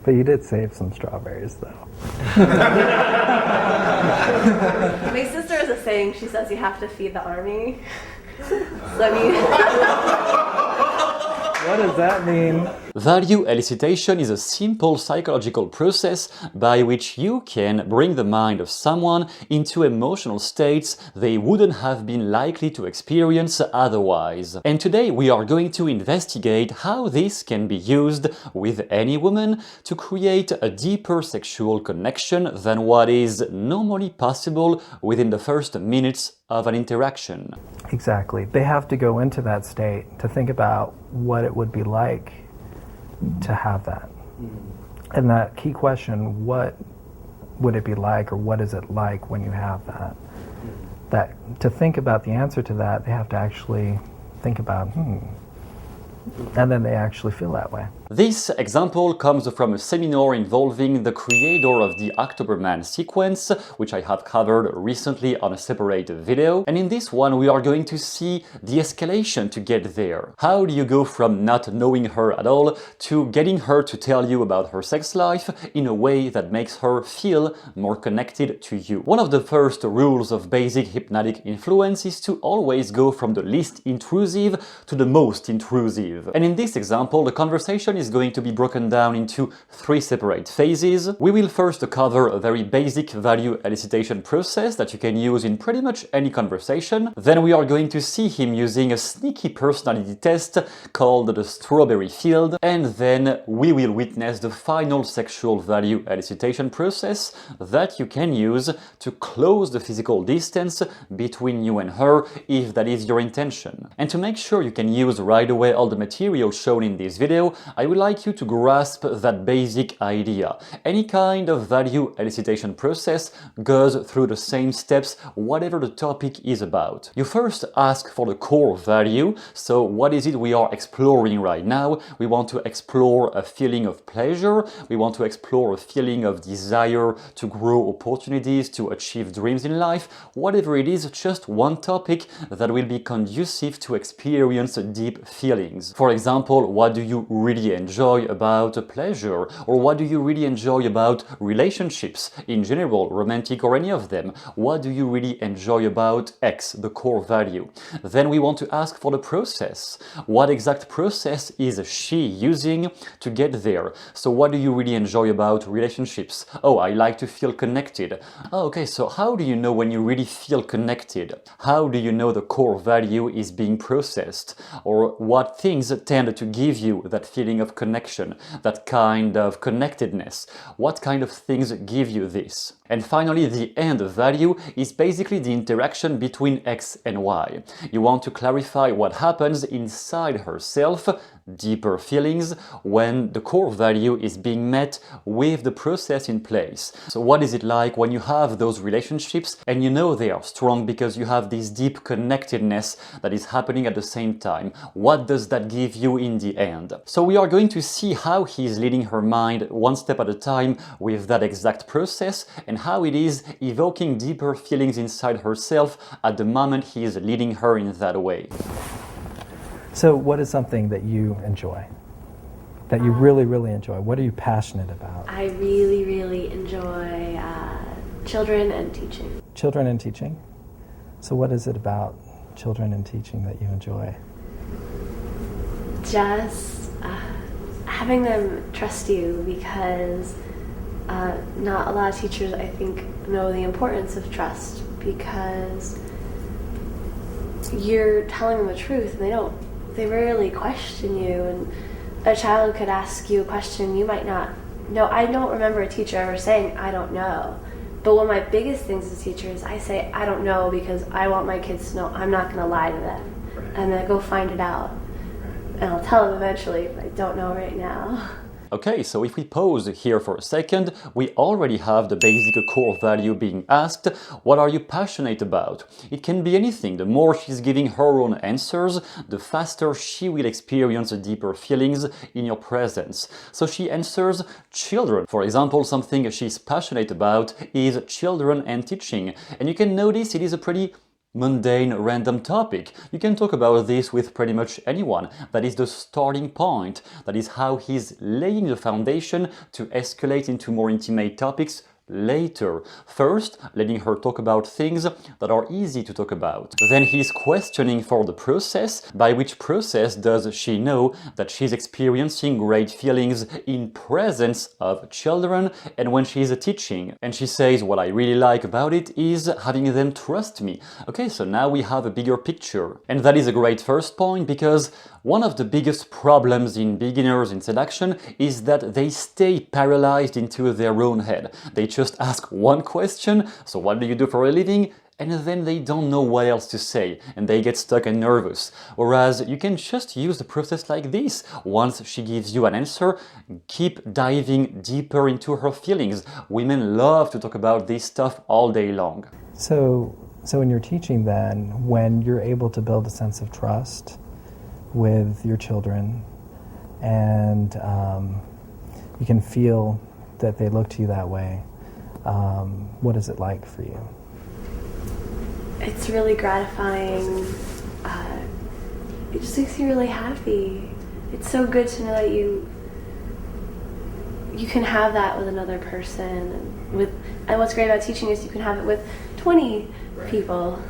But you did save some strawberries, though. My sister has a saying, she says you have to feed the army. So, I mean... What does that mean? Value elicitation is a simple psychological process by which you can bring the mind of someone into emotional states they wouldn't have been likely to experience otherwise. And today we are going to investigate how this can be used with any woman to create a deeper sexual connection than what is normally possible within the first minutes of an interaction. Exactly. They have to go into that state to think about what it would be like to have that. And that key question, what would it be like, or what is it like when you have that? That to think about the answer to that, they have to actually think about, and then they actually feel that way. This example comes from a seminar involving the creator of the October Man sequence, which I have covered recently on a separate video. And in this one, we are going to see the escalation to get there. How do you go from not knowing her at all to getting her to tell you about her sex life in a way that makes her feel more connected to you? One of the first rules of basic hypnotic influence is to always go from the least intrusive to the most intrusive. And in this example, the conversation is going to be broken down into 3 separate phases. We will first cover a very basic value elicitation process that you can use in pretty much any conversation. Then we are going to see him using a sneaky personality test called the strawberry field. And then we will witness the final sexual value elicitation process that you can use to close the physical distance between you and her if that is your intention. And to make sure you can use right away all the material shown in this video, I would like you to grasp that basic idea. Any kind of value elicitation process goes through the same steps whatever the topic is about. You first ask for the core value. So what is it we are exploring right now? We want to explore a feeling of pleasure. We want to explore a feeling of desire to grow opportunities, to achieve dreams in life. Whatever it is, just one topic that will be conducive to experience deep feelings. For example, what do you really enjoy about pleasure? Or what do you really enjoy about relationships in general, romantic or any of them? What do you really enjoy about X, the core value? Then we want to ask for the process. What exact process is she using to get there? So what do you really enjoy about relationships? Oh, I like to feel connected. Oh, okay, so how do you know when you really feel connected? How do you know the core value is being processed? Or what things tend to give you that feeling of connection, that kind of connectedness? What kind of things give you this? And finally, the end value is basically the interaction between X and Y. You want to clarify what happens inside herself, deeper feelings, when the core value is being met with the process in place. So what is it like when you have those relationships and you know they are strong because you have this deep connectedness that is happening at the same time? What does that give you in the end? So we are going to see how he is leading her mind one step at a time with that exact process, and how it is evoking deeper feelings inside herself at the moment he is leading her in that way. So what is something that you enjoy? That you really, really enjoy? What are you passionate about? I really, really enjoy children and teaching. Children and teaching? So what is it about children and teaching that you enjoy? Just having them trust you, because not a lot of teachers, I think, know the importance of trust, because you're telling them the truth and they rarely question you. And a child could ask you a question you might not know. I don't remember a teacher ever saying, I don't know. But one of my biggest things as a teacher is I say, I don't know, because I want my kids to know I'm not going to lie to them. I'm going to go find it out. And I'll tell them eventually, but I don't know right now. Okay, so if we pause here for a second, we already have the basic core value being asked. What are you passionate about? It can be anything. The more she's giving her own answers, the faster she will experience deeper feelings in your presence. So she answers children. For example, something she's passionate about is children and teaching. And you can notice it is a pretty mundane, random topic. You can talk about this with pretty much anyone. That is the starting point. That is how he's laying the foundation to escalate into more intimate topics later. First, letting her talk about things that are easy to talk about. Then he's questioning for the process. By which process does she know that she's experiencing great feelings in presence of children and when she's teaching? And she says, what I really like about it is having them trust me. Okay, so now we have a bigger picture. And that is a great first point, because one of the biggest problems in beginners in seduction is that they stay paralyzed into their own head. They just ask one question, so what do you do for a living? And then they don't know what else to say, and they get stuck and nervous. Whereas you can just use the process like this. Once she gives you an answer, keep diving deeper into her feelings. Women love to talk about this stuff all day long. So in your teaching then, when you're able to build a sense of trust with your children, and you can feel that they look to you that way, what is it like for you? It's really gratifying. It just makes you really happy. It's so good to know that you can have that with another person, and what's great about teaching is you can have it with 20 people.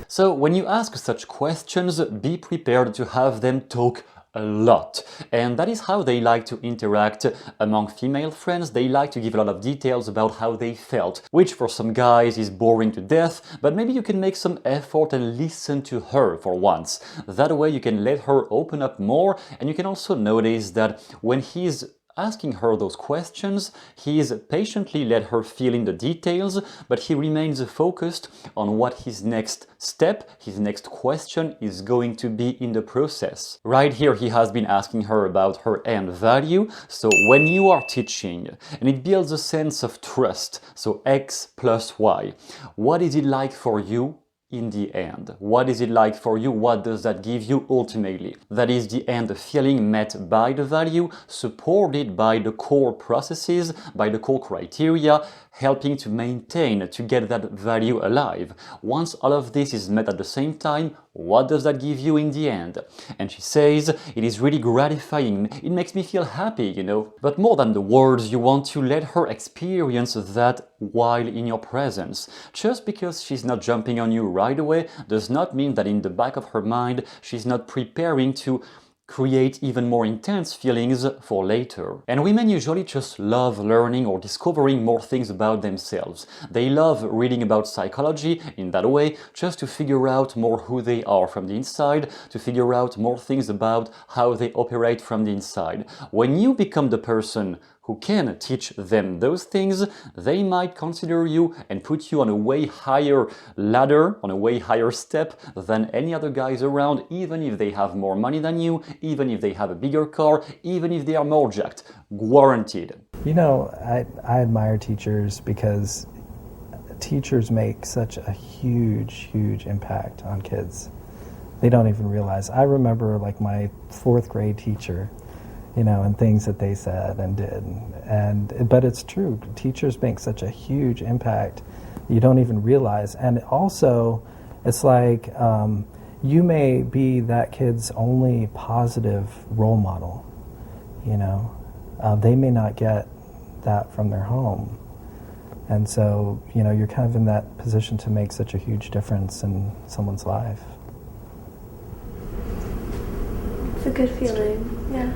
So when you ask such questions, be prepared to have them talk a lot. And that is how they like to interact among female friends. They like to give a lot of details about how they felt, which for some guys is boring to death, but maybe you can make some effort and listen to her for once. That way you can let her open up more, and you can also notice that when he's asking her those questions, he's patiently let her fill in the details, but he remains focused on what his next step, his next question is going to be in the process. Right here, he has been asking her about her end value. So when you are teaching, and it builds a sense of trust, so X plus Y, what is it like for you in the end? What is it like for you? What does that give you ultimately? That is the end feeling met by the value, supported by the core processes, by the core criteria, helping to maintain, to get that value alive. Once all of this is met at the same time, what does that give you in the end? And she says, it is really gratifying. It makes me feel happy, you know. But more than the words, you want to let her experience that while in your presence. Just because she's not jumping on you right away does not mean that in the back of her mind, she's not preparing to create even more intense feelings for later. And women usually just love learning or discovering more things about themselves. They love reading about psychology in that way, just to figure out more who they are from the inside, to figure out more things about how they operate from the inside. When you become the person who can teach them those things, they might consider you and put you on a way higher ladder, on a way higher step than any other guys around, even if they have more money than you, even if they have a bigger car, even if they are more jacked. Guaranteed. You know, I admire teachers because teachers make such a huge impact on kids. They don't even realize. I remember like my 4th grade teacher, you know, and things that they said and did. But it's true. Teachers make such a huge impact. You don't even realize. And also, it's like you may be that kid's only positive role model, you know. They may not get that from their home. And so, you know, you're kind of in that position to make such a huge difference in someone's life. It's a good feeling, yeah.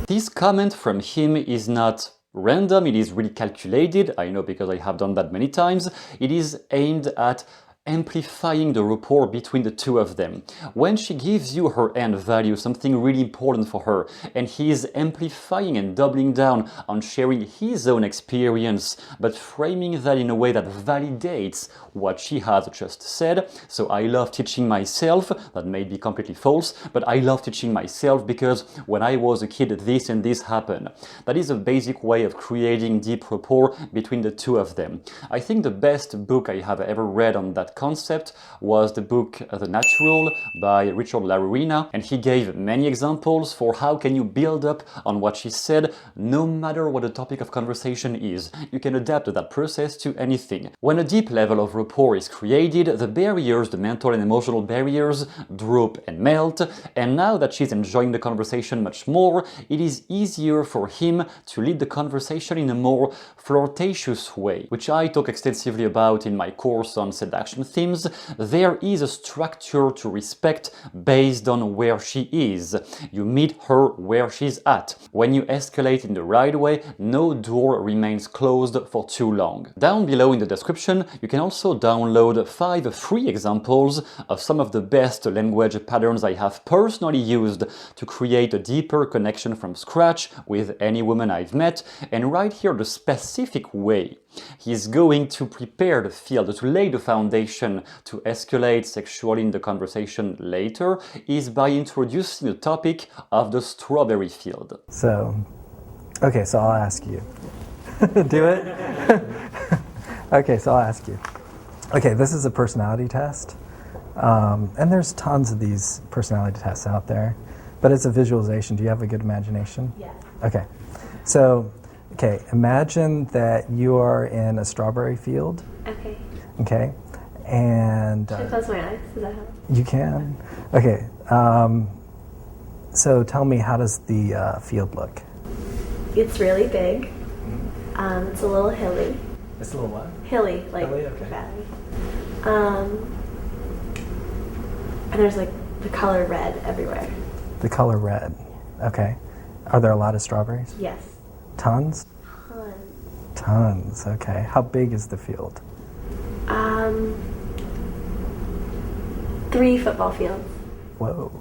This comment from him is not random, it is really calculated. I know because I have done that many times. It is aimed at amplifying the rapport between the two of them. When she gives you her end value, something really important for her, and he is amplifying and doubling down on sharing his own experience, but framing that in a way that validates what she has just said. So I love teaching myself. That may be completely false, but I love teaching myself because when I was a kid, this and this happened. That is a basic way of creating deep rapport between the two of them. I think the best book I have ever read on that that concept was the book The Natural by Richard Larurina, and he gave many examples for how can you build up on what she said no matter what the topic of conversation is. You can adapt that process to anything. When a deep level of rapport is created, the barriers, the mental and emotional barriers, drop and melt, and now that she's enjoying the conversation much more, it is easier for him to lead the conversation in a more flirtatious way, which I talk extensively about in my course on seduction themes. There is a structure to respect based on where she is. You meet her where she's at. When you escalate in the right way, no door remains closed for too long. Down below in the description, you can also download 5 free examples of some of the best language patterns I have personally used to create a deeper connection from scratch with any woman I've met, and right here the specific way he's going to prepare the field, to lay the foundation to escalate sexually in the conversation later, is by introducing the topic of the strawberry field. So, okay, so I'll ask you. Do it? Okay, so I'll ask you. Okay, this is a personality test. And there's tons of these personality tests out there, but it's a visualization. Do you have a good imagination? Yeah. Okay. So, okay, imagine that you are in a strawberry field. Okay. Okay. And Should I close my eyes? Does that help? you can. Okay. So tell me, how does the field look? It's really big. It's a little hilly. It's a little what? Hilly, like Hilly, okay. valley. And there's like the color red everywhere. The color red. Okay. Are there a lot of strawberries? Yes. Tons? Tons. Okay. How big is the field? 3 football fields. Whoa.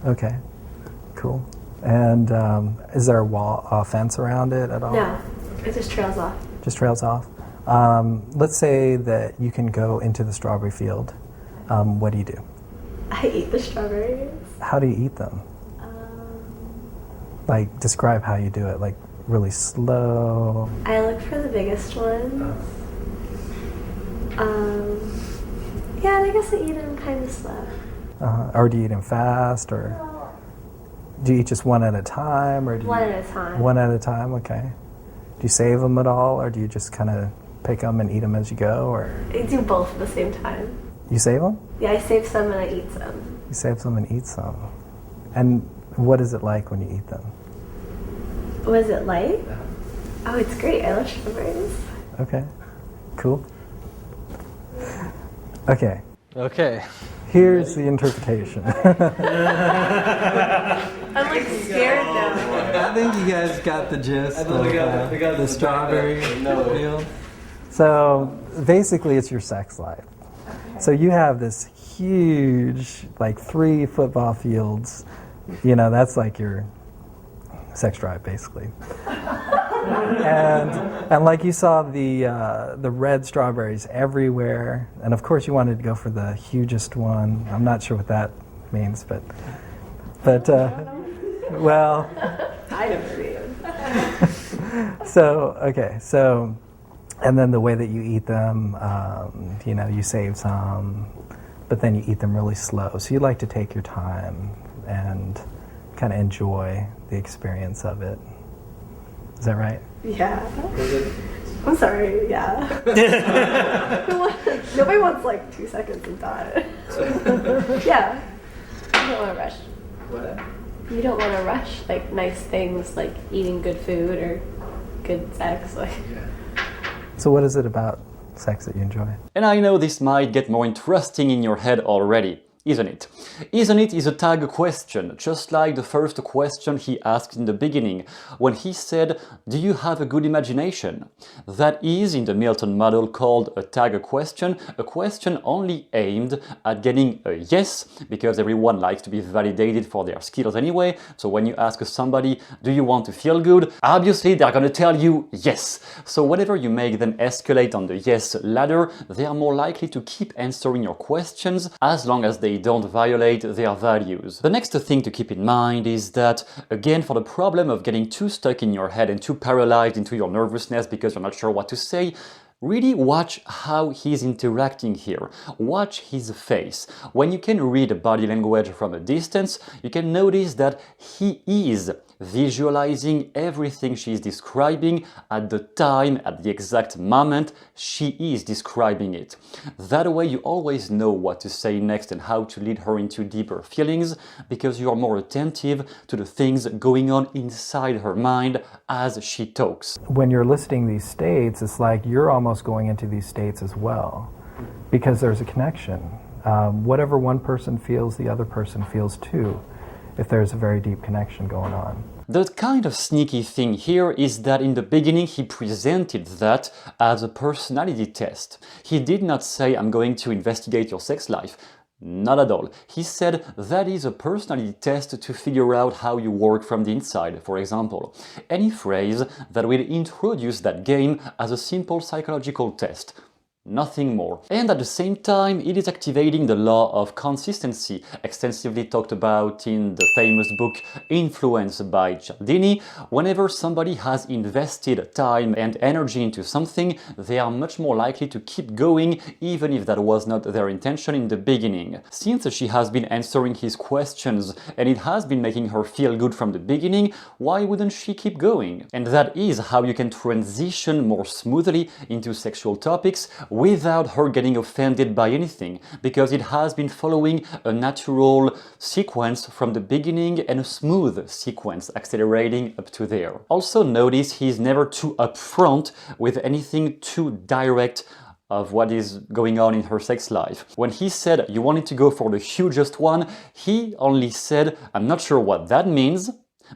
Okay. Cool. And is there a fence around it at all? No, it just trails off. Just trails off. Let's say that you can go into the strawberry field. What do you do? I eat the strawberries. How do you eat them? Like, describe how you do it. Like, really slow. I look for the biggest ones. Yeah, and I guess I eat them kind of slow. Or do you eat them fast? Or do you eat just one at a time? Or do One you, at a time. One at a time, okay. Do you save them at all? Or do you just kind of pick them and eat them as you go? Or I do both at the same time. you save them? Yeah, I save some and I eat some. You save some and eat some. And what is it like when you eat them? What is it like? Oh, it's great. I love strawberries. Okay, cool. Okay, Okay. here's the interpretation. I'm like scared now. I think you guys got the gist of the strawberry field. So basically it's your sex life. So you have this huge, like 3 football fields, you know, that's like your sex drive basically. And like you saw the red strawberries everywhere, and of course you wanted to go for the hugest one. I'm not sure what that means, but well. I never eat them. So okay, so and then the way that you eat them, you know, you save some, but then you eat them really slow. So you like to take your time and kind of enjoy the experience of it. Is that right? Yeah. I'm sorry, yeah. Nobody wants like 2 seconds and thought. Yeah. You don't want to rush. What? You don't want to rush like nice things like eating good food or good sex. Like. So what is it about sex that you enjoy? And I know this might get more interesting in your head already. Isn't it? Isn't it is a tag question, just like the first question he asked in the beginning, when he said, do you have a good imagination? That is, in the Milton model, called a tag question, a question only aimed at getting a yes, because everyone likes to be validated for their skills anyway, so when you ask somebody, do you want to feel good? Obviously, they're gonna tell you yes. So whenever you make them escalate on the yes ladder, they are more likely to keep answering your questions as long as they don't violate their values. The next thing to keep in mind is that, again, for the problem of getting too stuck in your head and too paralyzed into your nervousness because you're not sure what to say, Really watch how he's interacting here. Watch his face. When you can read body language from a distance, you can notice that he is visualizing everything she's describing at the time, at the exact moment she is describing it. That way you always know what to say next and how to lead her into deeper feelings, because you are more attentive to the things going on inside her mind as she talks. When you're listing these states, it's like you're almost going into these states as well, because there's a connection. Whatever one person feels, the other person feels too, if there's a very deep connection going on. The kind of sneaky thing here is that in the beginning he presented that as a personality test. He did not say, I'm going to investigate your sex life. Not at all. He said that is a personality test to figure out how you work from the inside, for example. Any phrase that will introduce that game as a simple psychological test. Nothing more. And at the same time, it is activating the law of consistency, extensively talked about in the famous book Influence by Cialdini. Whenever somebody has invested time and energy into something, they are much more likely to keep going, even if that was not their intention in the beginning. Since she has been answering his questions and it has been making her feel good from the beginning, why wouldn't she keep going? And that is how you can transition more smoothly into sexual topics without her getting offended by anything, because it has been following a natural sequence from the beginning and a smooth sequence accelerating up to there. Also notice he's never too upfront with anything too direct of what is going on in her sex life. When he said you wanted to go for the hugest one, he only said, I'm not sure what that means,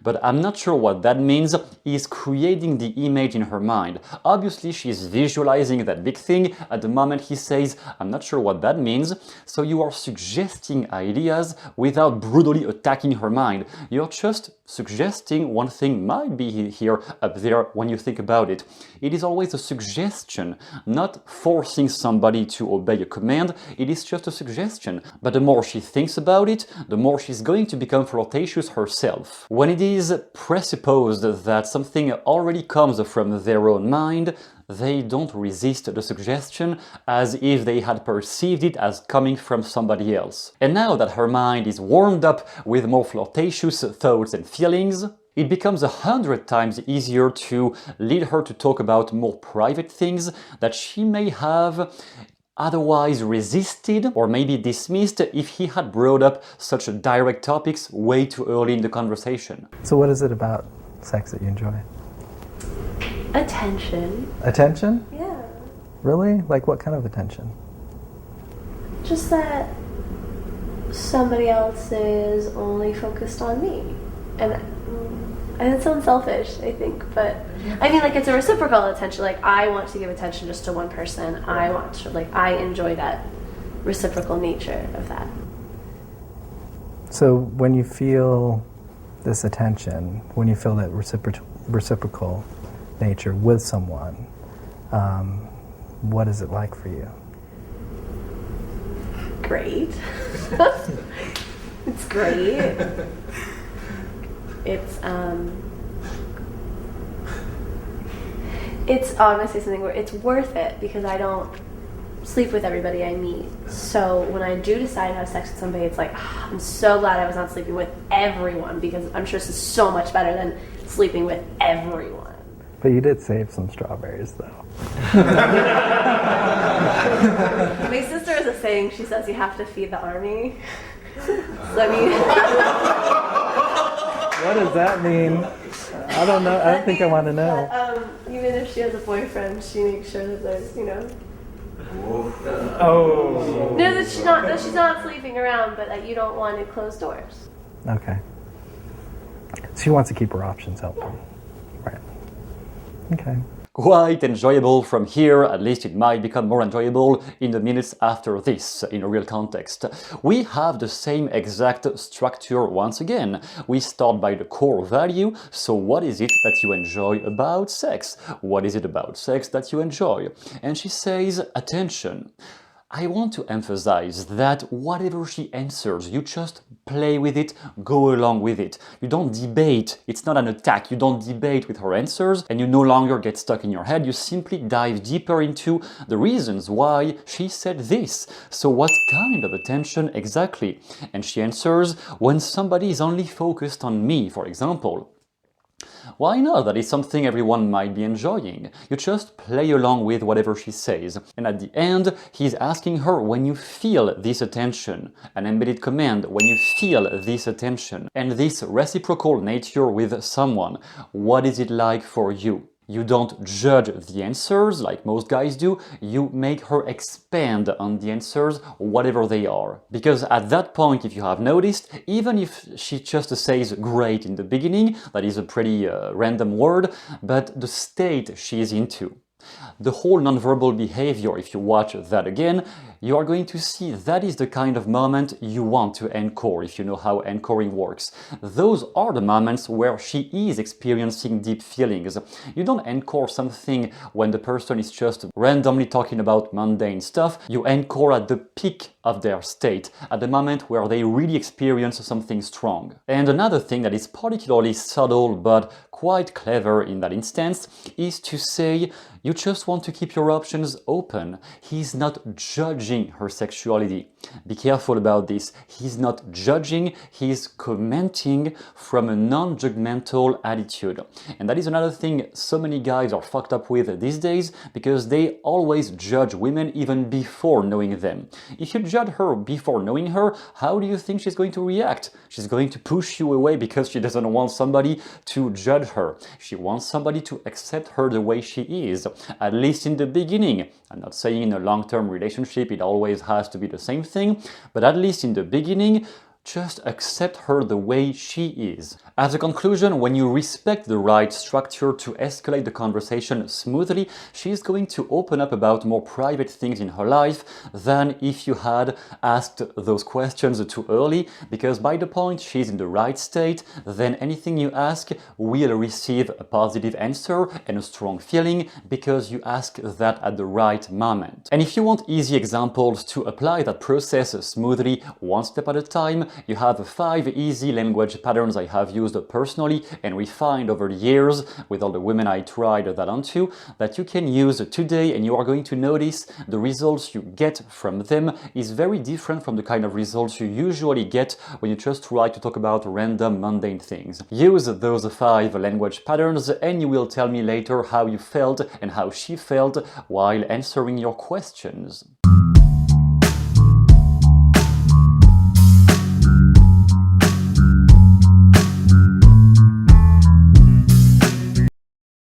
but I'm not sure what that means is creating the image in her mind. Obviously, she's visualizing that big thing at the moment he says, I'm not sure what that means. So you are suggesting ideas without brutally attacking her mind. You're just suggesting one thing might be here, up there, when you think about it. It is always a suggestion, not forcing somebody to obey a command. It is just a suggestion. But the more she thinks about it, the more she's going to become flirtatious herself. When it is presupposed that something already comes from their own mind, they don't resist the suggestion as if they had perceived it as coming from somebody else. And now that her mind is warmed up with more flirtatious thoughts and feelings, it becomes 100 times easier to lead her to talk about more private things that she may have otherwise resisted or maybe dismissed if he had brought up such direct topics way too early in the conversation. So what is it about sex that you enjoy? Attention. Attention? Yeah. Really? Like what kind of attention? Just that somebody else is only focused on me. And it sounds selfish, I think, but I mean, like, it's a reciprocal attention. Like, I want to give attention just to one person. I enjoy that reciprocal nature of that. So when you feel this attention, when you feel that reciprocal nature with someone, what is it like for you? Great. It's great. It's honestly something where it's worth it because I don't sleep with everybody I meet. So when I do decide to have sex with somebody, it's like, I'm so glad I was not sleeping with everyone, because I'm sure this is so much better than sleeping with everyone. But you did save some strawberries, though. My sister has a saying. She says you have to feed the army. So I mean, what does that mean? I don't know. I don't think I want to know. That, even if she has a boyfriend, she makes sure that there's, Oh. No, that she's not sleeping around, but that you don't want to close doors. Okay. So she wants to keep her options open. Right. Okay. Quite enjoyable from here, at least it might become more enjoyable in the minutes after this, in a real context. We have the same exact structure once again. We start by the core value, so what is it that you enjoy about sex? What is it about sex that you enjoy? And she says, attention. I want to emphasize that whatever she answers, you just play with it, go along with it. You don't debate, it's not an attack, you don't debate with her answers, and you no longer get stuck in your head, you simply dive deeper into the reasons why she said this. So what kind of attention exactly? And she answers, when somebody is only focused on me, for example. Why not? That is something everyone might be enjoying. You just play along with whatever she says. And at the end, he's asking her, when you feel this attention, an embedded command, when you feel this attention, and this reciprocal nature with someone, what is it like for you? You don't judge the answers like most guys do, you make her expand on the answers, whatever they are. Because at that point, if you have noticed, even if she just says great in the beginning, that is a pretty random word, but the state she is into, the whole nonverbal behavior, if you watch that again, you are going to see that is the kind of moment you want to encore, if you know how anchoring works. Those are the moments where she is experiencing deep feelings. You don't encore something when the person is just randomly talking about mundane stuff. You encore at the peak of their state, at the moment where they really experience something strong. And another thing that is particularly subtle but quite clever in that instance is to say, you just want to keep your options open. He's not judging her sexuality. Be careful about this. He's not judging, he's commenting from a non-judgmental attitude. And that is another thing so many guys are fucked up with these days, because they always judge women even before knowing them. If you judge her before knowing her, how do you think she's going to react? She's going to push you away because she doesn't want somebody to judge her. She wants somebody to accept her the way she is, at least in the beginning. I'm not saying in a long-term relationship it always has to be the same thing, but at least in the beginning, just accept her the way she is. As a conclusion, when you respect the right structure to escalate the conversation smoothly, she's going to open up about more private things in her life than if you had asked those questions too early, because by the point she's in the right state, then anything you ask will receive a positive answer and a strong feeling, because you ask that at the right moment. And if you want easy examples to apply that process smoothly, one step at a time, you have 5 easy language patterns I have used personally and refined over the years with all the women I tried that onto, that you can use today, and you are going to notice the results you get from them is very different from the kind of results you usually get when you just try to talk about random mundane things. Use those 5 language patterns and you will tell me later how you felt and how she felt while answering your questions.